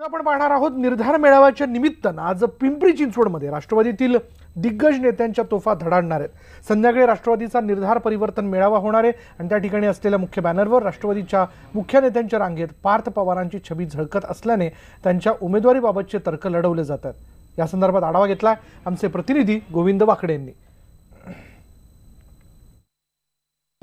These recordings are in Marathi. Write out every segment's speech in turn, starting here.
आपण पाहणार आहोत निर्धार मेळाव्याच्या निमित्तानं आज पिंपरी चिंचवडमध्ये राष्ट्रवादीतील दिग्गज नेत्यांच्या तोफा धडाडणार आहेत। संध्याकाळी राष्ट्रवादीचा निर्धार परिवर्तन मेळावा होणार आहे आणि त्या ठिकाणी असलेल्या मुख्य बॅनरवर राष्ट्रवादीच्या मुख्य नेत्यांच्या रांगेत पार्थ पवारांची छबी झळकत असल्याने त्यांच्या उमेदवारीबाबतचे तर्क लढवले जातात। या संदर्भात आढावा घेतला आमचे प्रतिनिधी गोविंद वाकडे यांनी।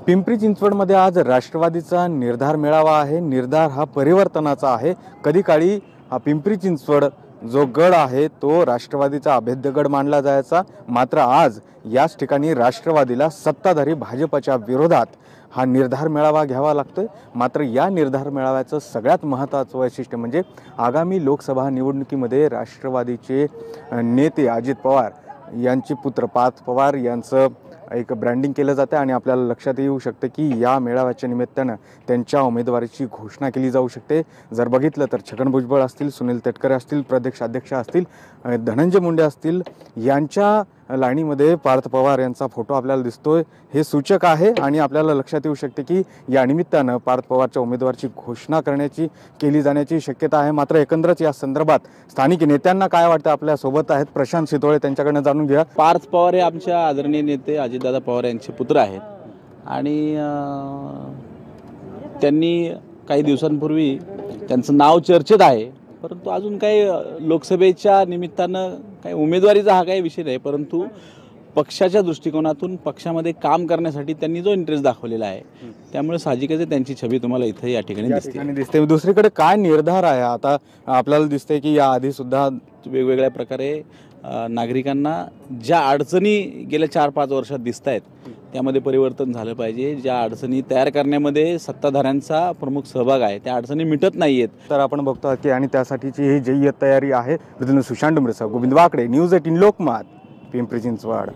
पिंपरी चिंचवडमध्ये आज राष्ट्रवादीचा निर्धार मेळावा आहे। निर्धार हा परिवर्तनाचा आहे। कधी काळी हा पिंपरी चिंचवड जो गड आहे तो राष्ट्रवादीचा अभेद्य गड मानला जायचा, मात्र आज याच ठिकाणी राष्ट्रवादीला सत्ताधारी भाजपच्या विरोधात हा निर्धार मेळावा घ्यावा लागतोय। मात्र या निर्धार मेळाव्याचं सगळ्यात महत्त्वाचं वैशिष्ट्य म्हणजे आगामी लोकसभा निवडणुकीमध्ये राष्ट्रवादीचे नेते अजित पवार यांचे पुत्र पार्थ पवार यांचं एक ब्रँडिंग केलं जातं आणि आपल्याला लक्षात येऊ शकते की या मेळाव्याच्या निमित्तानं त्यांच्या उमेदवारीची घोषणा केली जाऊ शकते। जर बघितलं तर छगन भुजबळ असतील, सुनील तटकरे असतील, प्रदेशाध्यक्ष असतील, धनंजय मुंडे असतील, यांच्या लाईनीमध्ये पार्थ पवार यांचा फोटो आपल्याला दिसतोय। हे सूचक आहे आणि आपल्याला लक्षात येऊ शकते की या निमित्तानं पार्थ पवारच्या उमेदवारीची घोषणा केली जाण्याची शक्यता आहे। मात्र एकंदरच या संदर्भात स्थानिक नेत्यांना काय वाटतं आपल्या सोबत आहेत प्रशांत शितोळे, त्यांच्याकडनं जाणून घ्या। पार्थ पवार हे आमच्या आदरणीय नेते अजितदादा पवार यांचे पुत्र आहेत आणि त्यांनी काही दिवसांपूर्वी त्यांचं नाव चर्चेत आहे, परंतु अजून काही लोकसभेच्या निमित्तानं काही उमेदवारीचा हा काही विषय नाही, परंतु पक्षाच्या दृष्टिकोनातून पक्षामध्ये काम करण्यासाठी त्यांनी जो इंटरेस्ट दाखवलेला आहे त्यामुळे साहजिकच त्यांची छबी तुम्हाला इथे या ठिकाणी दिसते। दुसरीकडे काय निर्धार आहे आता आपल्याला दिसते की याआधी सुद्धा वेगवेगळ्या प्रकारे नागरिकांना ज्या अडचणी गेल्या 4-5 वर्षात दिसत आहेत त्यामध्ये परिवर्तन झालं पाहिजे। ज्या अडचणी तयार करण्यामध्ये सत्ताधाऱ्यांचा प्रमुख सहभाग आहे त्या अडचणी मिटत नाहीयेत, तर आपण बघतो की आणि त्यासाठीची ही जय्यत तयारी आहे। प्रतिनिधी सुशांत डुमरेसह गोविंद वाकडे, न्यूज 18 लोकमत, पिंपरी चिंचवड।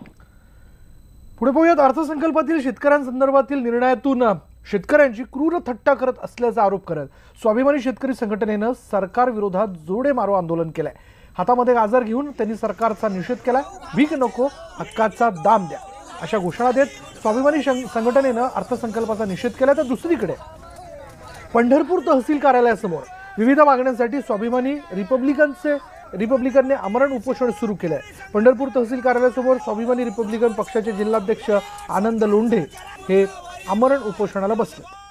पुढे पाहूयात अर्थसंकल्पातील शेतकऱ्यांसंदर्भातील निर्णयातून शेतकऱ्यांची क्रूर थट्टा करत असल्याचा आरोप करत स्वाभिमानी शेतकरी संघटनेनं सरकार विरोधात जोडे मारो आंदोलन केलंय। हातामध्ये गाजर घेऊन त्यांनी सरकारचा निषेध केला। भीक नको, हक्काचा दाम द्या अशा घोषणा देत स्वाभिमानी संघटनेनं अर्थसंकल्पाचा निषेध केला। तर दुसरीकडे पंढरपूर तहसील कार्यालयासमोर विविध मागण्यांसाठी स्वाभिमानी रिपब्लिकनने आमरण उपोषण सुरू केलंय। पंढरपूर तहसील कार्यालयासमोर स्वाभिमानी रिपब्लिकन पक्षाचे जिल्हाध्यक्ष आनंद लोंढे हे आमरण उपोषणाला बसले।